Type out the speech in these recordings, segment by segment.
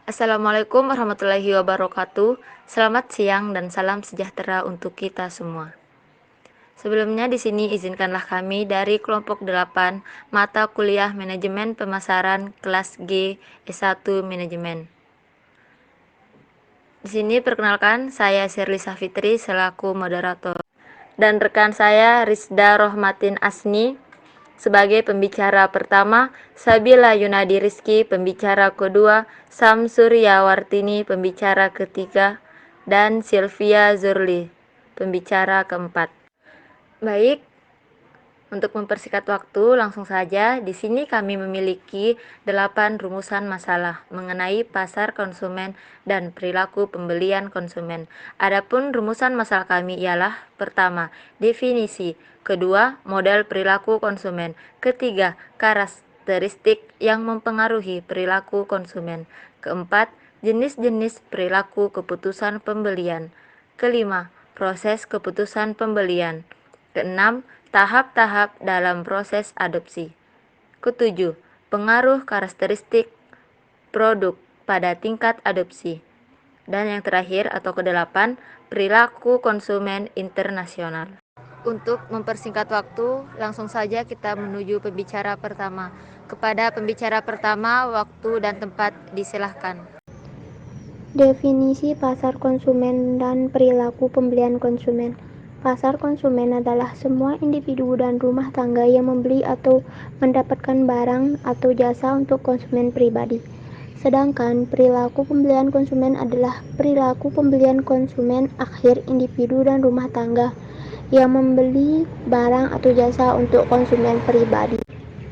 Assalamualaikum warahmatullahi wabarakatuh. Selamat siang dan salam sejahtera untuk kita semua. Sebelumnya di sini izinkanlah kami dari kelompok 8 mata kuliah Manajemen Pemasaran kelas G S1 Manajemen. Di sini perkenalkan saya Sherly Safitri selaku moderator dan rekan saya Rizda Rohmatin Asni sebagai pembicara pertama, Sabila Yunadi Rizki pembicara kedua, Samsuryawartini pembicara ketiga, dan Sylvia Zurli pembicara keempat. Baik, untuk mempersingkat waktu, langsung saja di sini kami memiliki 8 rumusan masalah mengenai pasar konsumen dan perilaku pembelian konsumen. Adapun rumusan masalah kami ialah: pertama, definisi; kedua, model perilaku konsumen; ketiga, karakteristik yang mempengaruhi perilaku konsumen; keempat, jenis-jenis perilaku keputusan pembelian; kelima, proses keputusan pembelian; keenam, tahap-tahap dalam proses adopsi; ketujuh, pengaruh karakteristik produk pada tingkat adopsi; dan yang terakhir atau kedelapan, perilaku konsumen internasional. Untuk mempersingkat waktu, langsung saja kita menuju pembicara pertama. Kepada pembicara pertama, waktu dan tempat disilahkan. Definisi pasar konsumen dan perilaku pembelian konsumen. Pasar konsumen adalah semua individu dan rumah tangga yang membeli atau mendapatkan barang atau jasa untuk konsumen pribadi. Sedangkan perilaku pembelian konsumen adalah perilaku pembelian konsumen akhir individu dan rumah tangga yang membeli barang atau jasa untuk konsumen pribadi.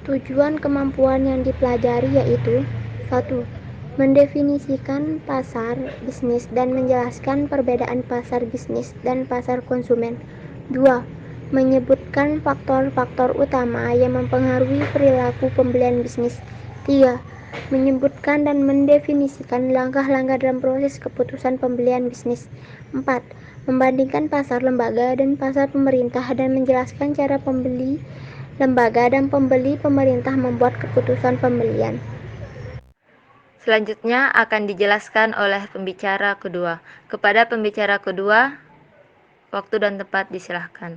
Tujuan kemampuan yang dipelajari yaitu: 1. Mendefinisikan pasar bisnis dan menjelaskan perbedaan pasar bisnis dan pasar konsumen. 2. Menyebutkan faktor-faktor utama yang mempengaruhi perilaku pembelian bisnis. 3. Menyebutkan dan mendefinisikan langkah-langkah dalam proses keputusan pembelian bisnis. 4. Membandingkan pasar lembaga dan pasar pemerintah dan menjelaskan cara pembeli lembaga dan pembeli pemerintah membuat keputusan pembelian. Selanjutnya akan dijelaskan oleh pembicara kedua. Kepada pembicara kedua, waktu dan tempat disilahkan.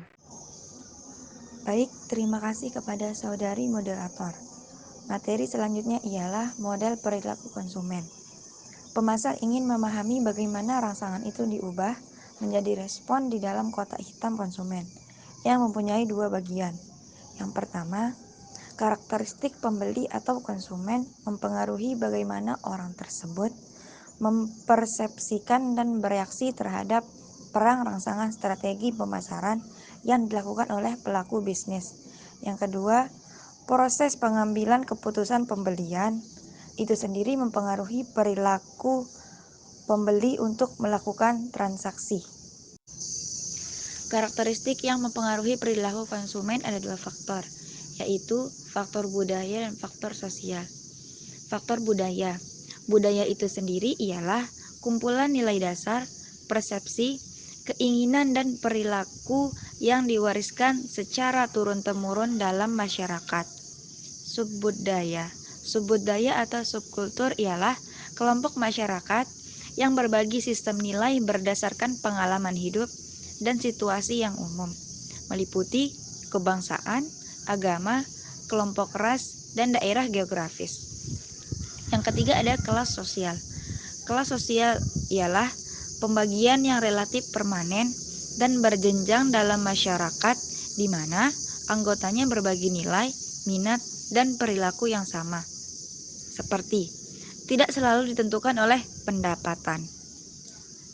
Baik, terima kasih kepada saudari moderator. Materi selanjutnya ialah model perilaku konsumen. Pemasar ingin memahami bagaimana rangsangan itu diubah menjadi respon di dalam kotak hitam konsumen yang mempunyai dua bagian. Yang pertama, karakteristik pembeli atau konsumen mempengaruhi bagaimana orang tersebut mempersepsikan dan bereaksi terhadap perang rangsangan strategi pemasaran yang dilakukan oleh pelaku bisnis. Yang kedua, proses pengambilan keputusan pembelian itu sendiri mempengaruhi perilaku pembeli untuk melakukan transaksi. Karakteristik yang mempengaruhi perilaku konsumen ada dua faktor, yaitu faktor budaya dan faktor sosial. Faktor budaya. Budaya itu sendiri ialah kumpulan nilai dasar, persepsi, keinginan dan perilaku yang diwariskan secara turun-temurun dalam masyarakat. Subbudaya. Subbudaya atau subkultur ialah kelompok masyarakat yang berbagi sistem nilai berdasarkan pengalaman hidup dan situasi yang umum, meliputi kebangsaan, agama, kelompok ras, dan daerah geografis. Yang ketiga ada kelas sosial. Kelas sosial ialah pembagian yang relatif permanen dan berjenjang dalam masyarakat di mana anggotanya berbagi nilai, minat, dan perilaku yang sama. Seperti tidak selalu ditentukan oleh pendapatan.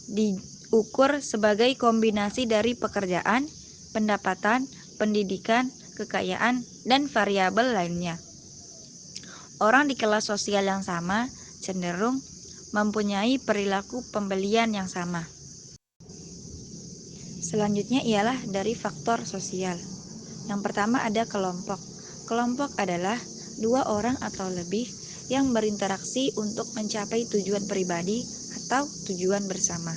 Diukur sebagai kombinasi dari pekerjaan, pendapatan, pendidikan, kekayaan, dan variabel lainnya. Orang di kelas sosial yang sama cenderung mempunyai perilaku pembelian yang sama. Selanjutnya ialah dari faktor sosial. Yang pertama ada kelompok. Kelompok adalah dua orang atau lebih yang berinteraksi untuk mencapai tujuan pribadi atau tujuan bersama.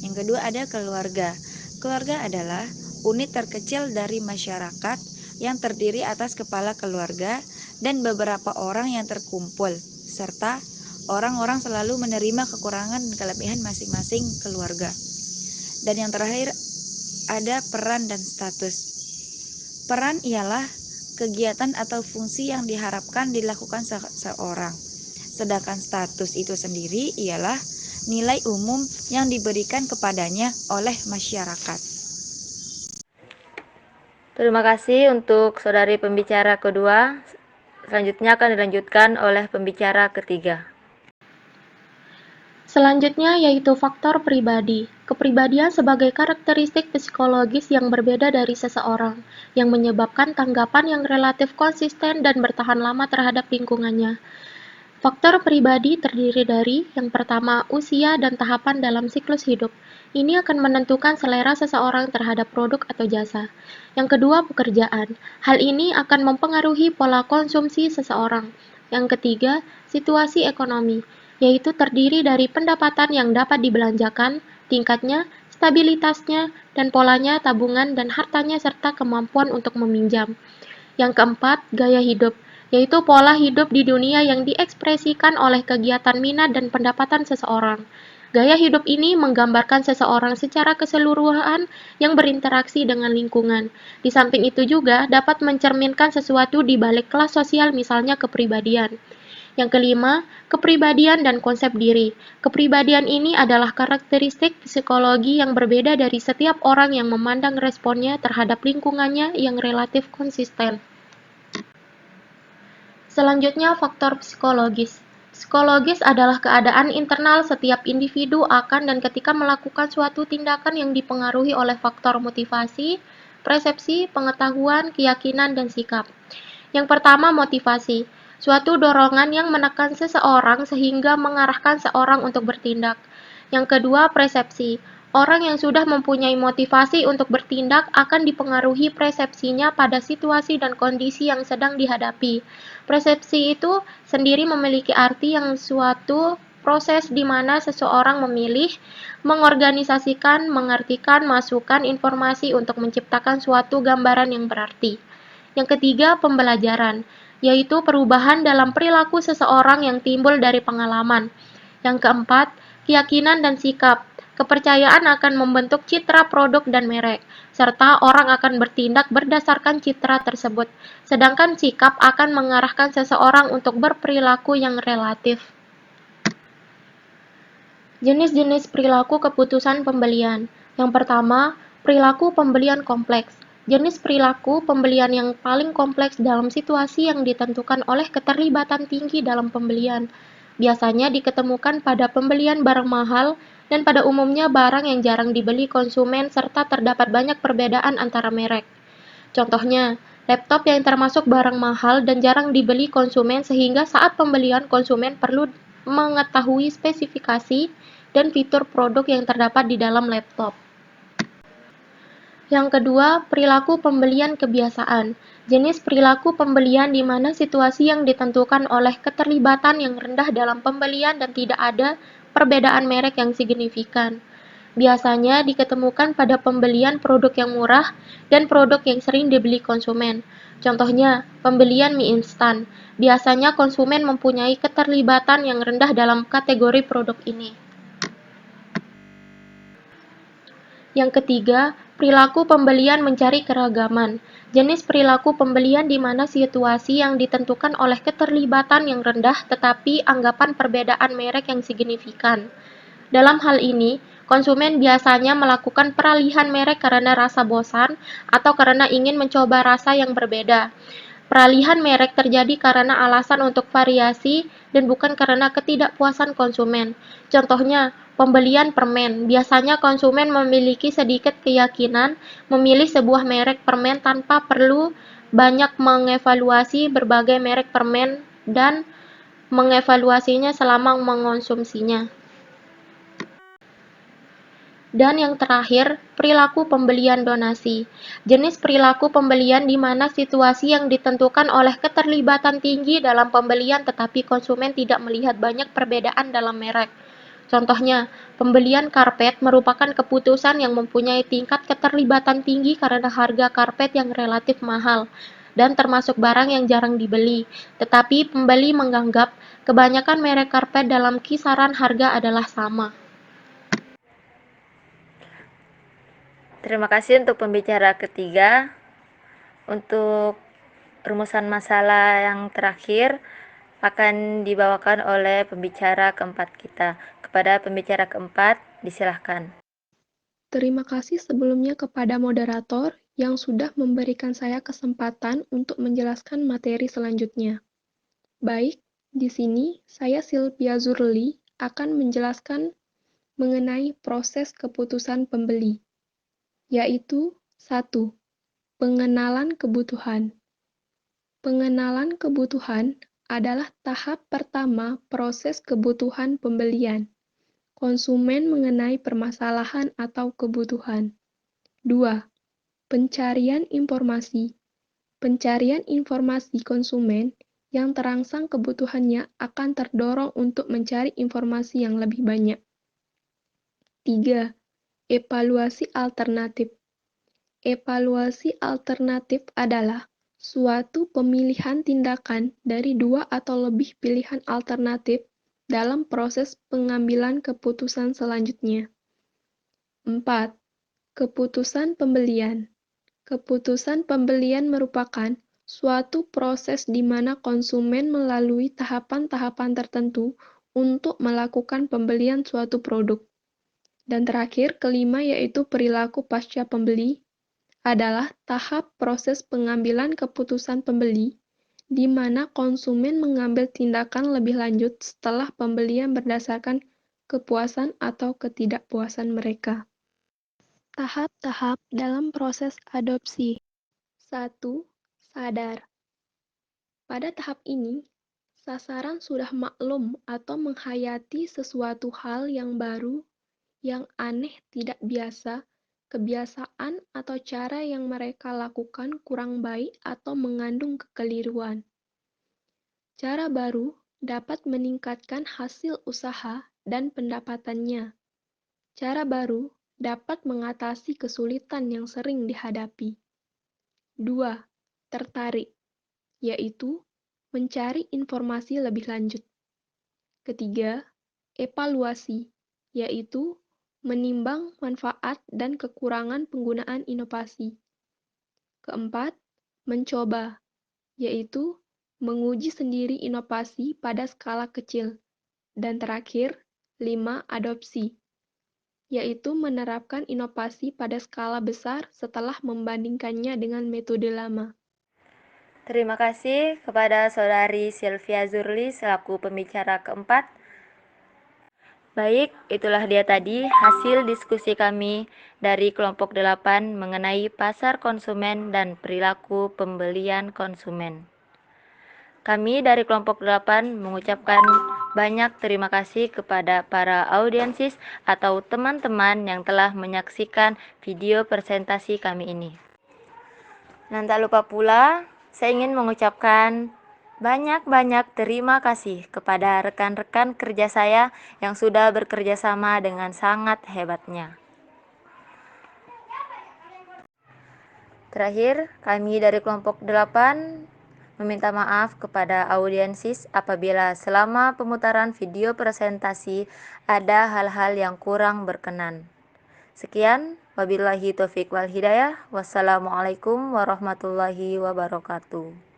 Yang kedua ada keluarga. Keluarga adalah unit terkecil dari masyarakat yang terdiri atas kepala keluarga dan beberapa orang yang terkumpul, serta Orang-orang selalu menerima kekurangan dan kelebihan masing-masing keluarga. Dan yang terakhir ada peran dan status. Peran ialah kegiatan atau fungsi yang diharapkan dilakukan seseorang. Sedangkan status itu sendiri ialah nilai umum yang diberikan kepadanya oleh masyarakat. Terima kasih untuk saudari pembicara kedua. Selanjutnya akan dilanjutkan oleh pembicara ketiga. Selanjutnya yaitu faktor pribadi. Kepribadian sebagai karakteristik psikologis yang berbeda dari seseorang, yang menyebabkan tanggapan yang relatif konsisten dan bertahan lama terhadap lingkungannya. Faktor pribadi terdiri dari, yang pertama, usia dan tahapan dalam siklus hidup. Ini akan menentukan selera seseorang terhadap produk atau jasa. Yang kedua, pekerjaan. Hal ini akan mempengaruhi pola konsumsi seseorang. Yang ketiga, situasi ekonomi, yaitu terdiri dari pendapatan yang dapat dibelanjakan, tingkatnya, stabilitasnya, dan polanya tabungan dan hartanya serta kemampuan untuk meminjam. Yang keempat, gaya hidup, yaitu pola hidup di dunia yang diekspresikan oleh kegiatan minat dan pendapatan seseorang. Gaya hidup ini menggambarkan seseorang secara keseluruhan yang berinteraksi dengan lingkungan. Di samping itu juga dapat mencerminkan sesuatu di balik kelas sosial, misalnya kepribadian. Yang kelima, kepribadian dan konsep diri. Kepribadian ini adalah karakteristik psikologi yang berbeda dari setiap orang yang memandang responnya terhadap lingkungannya yang relatif konsisten. Selanjutnya, faktor psikologis. Psikologis adalah keadaan internal setiap individu akan dan ketika melakukan suatu tindakan yang dipengaruhi oleh faktor motivasi, persepsi, pengetahuan, keyakinan, dan sikap. Yang pertama, motivasi. Suatu dorongan yang menekan seseorang sehingga mengarahkan seorang untuk bertindak. Yang kedua, persepsi. Orang yang sudah mempunyai motivasi untuk bertindak akan dipengaruhi persepsinya pada situasi dan kondisi yang sedang dihadapi. Persepsi itu sendiri memiliki arti yang suatu proses di mana seseorang memilih, mengorganisasikan, mengartikan, masukan informasi untuk menciptakan suatu gambaran yang berarti. Yang ketiga, pembelajaran, yaitu perubahan dalam perilaku seseorang yang timbul dari pengalaman. Yang keempat, keyakinan dan sikap. Kepercayaan akan membentuk citra produk dan merek, serta orang akan bertindak berdasarkan citra tersebut. Sedangkan sikap akan mengarahkan seseorang untuk berperilaku yang relatif. Jenis-jenis perilaku keputusan pembelian. Yang pertama, perilaku pembelian kompleks. Jenis perilaku pembelian yang paling kompleks dalam situasi yang ditentukan oleh keterlibatan tinggi dalam pembelian. Biasanya diketemukan pada pembelian barang mahal dan pada umumnya barang yang jarang dibeli konsumen serta terdapat banyak perbedaan antara merek. Contohnya, laptop yang termasuk barang mahal dan jarang dibeli konsumen sehingga saat pembelian konsumen perlu mengetahui spesifikasi dan fitur produk yang terdapat di dalam laptop. Yang kedua, perilaku pembelian kebiasaan. Jenis perilaku pembelian di mana situasi yang ditentukan oleh keterlibatan yang rendah dalam pembelian dan tidak ada perbedaan merek yang signifikan. Biasanya diketemukan pada pembelian produk yang murah dan produk yang sering dibeli konsumen. Contohnya, pembelian mie instan. Biasanya konsumen mempunyai keterlibatan yang rendah dalam kategori produk ini. Yang ketiga, perilaku pembelian mencari keragaman. Jenis perilaku pembelian di mana situasi yang ditentukan oleh keterlibatan yang rendah tetapi anggapan perbedaan merek yang signifikan. Dalam hal ini, konsumen biasanya melakukan peralihan merek karena rasa bosan atau karena ingin mencoba rasa yang berbeda. Peralihan merek terjadi karena alasan untuk variasi dan bukan karena ketidakpuasan konsumen. Contohnya, pembelian permen. Biasanya konsumen memiliki sedikit keyakinan memilih sebuah merek permen tanpa perlu banyak mengevaluasi berbagai merek permen dan mengevaluasinya selama mengonsumsinya. Dan yang terakhir, perilaku pembelian donasi. Jenis perilaku pembelian di mana situasi yang ditentukan oleh keterlibatan tinggi dalam pembelian tetapi konsumen tidak melihat banyak perbedaan dalam merek. Contohnya, pembelian karpet merupakan keputusan yang mempunyai tingkat keterlibatan tinggi karena harga karpet yang relatif mahal. dan termasuk barang yang jarang dibeli, tetapi pembeli menganggap kebanyakan merek karpet dalam kisaran harga adalah sama. Terima kasih untuk pembicara ketiga. Untuk rumusan masalah yang terakhir akan dibawakan oleh pembicara keempat kita. Kepada pembicara keempat, disilahkan. Terima kasih sebelumnya kepada moderator yang sudah memberikan saya kesempatan untuk menjelaskan materi selanjutnya. Baik, di sini saya Sylvia Zurli akan menjelaskan mengenai proses keputusan pembeli, yaitu 1. Pengenalan kebutuhan. Pengenalan kebutuhan adalah tahap pertama proses kebutuhan pembelian. Konsumen mengenai permasalahan atau kebutuhan. 2. Pencarian informasi. Pencarian informasi konsumen yang terangsang kebutuhannya akan terdorong untuk mencari informasi yang lebih banyak. 3. Evaluasi alternatif. Evaluasi alternatif adalah suatu pemilihan tindakan dari dua atau lebih pilihan alternatif dalam proses pengambilan keputusan selanjutnya. 4. Keputusan pembelian. Keputusan pembelian merupakan suatu proses di mana konsumen melalui tahapan-tahapan tertentu untuk melakukan pembelian suatu produk. Dan terakhir, kelima yaitu perilaku pasca pembeli, adalah tahap proses pengambilan keputusan pembeli, di mana konsumen mengambil tindakan lebih lanjut setelah pembelian berdasarkan kepuasan atau ketidakpuasan mereka. Tahap-tahap dalam proses adopsi. 1. Sadar. Pada tahap ini, sasaran sudah maklum atau menghayati sesuatu hal yang baru, yang aneh tidak biasa, kebiasaan atau cara yang mereka lakukan kurang baik atau mengandung kekeliruan. Cara baru dapat meningkatkan hasil usaha dan pendapatannya. Cara baru dapat mengatasi kesulitan yang sering dihadapi. 2. Tertarik, yaitu mencari informasi lebih lanjut. Ketiga, evaluasi, yaitu menimbang manfaat dan kekurangan penggunaan inovasi. Keempat, mencoba, yaitu menguji sendiri inovasi pada skala kecil. Dan terakhir, 5. Adopsi, yaitu menerapkan inovasi pada skala besar setelah membandingkannya dengan metode lama. Terima kasih kepada Saudari Sylvia Zurli selaku pembicara keempat. Baik, itulah dia tadi hasil diskusi kami dari kelompok 8 mengenai pasar konsumen dan perilaku pembelian konsumen. Kami dari kelompok 8 mengucapkan banyak terima kasih kepada para audiensis atau teman-teman yang telah menyaksikan video presentasi kami ini. Dan tak lupa pula, saya ingin mengucapkan banyak-banyak terima kasih kepada rekan-rekan kerja saya yang sudah bekerja sama dengan sangat hebatnya. Terakhir, kami dari kelompok 8 meminta maaf kepada audiensis apabila selama pemutaran video presentasi ada hal-hal yang kurang berkenan. Sekian, wabillahi taufiq wal hidayah. Wassalamualaikum warahmatullahi wabarakatuh.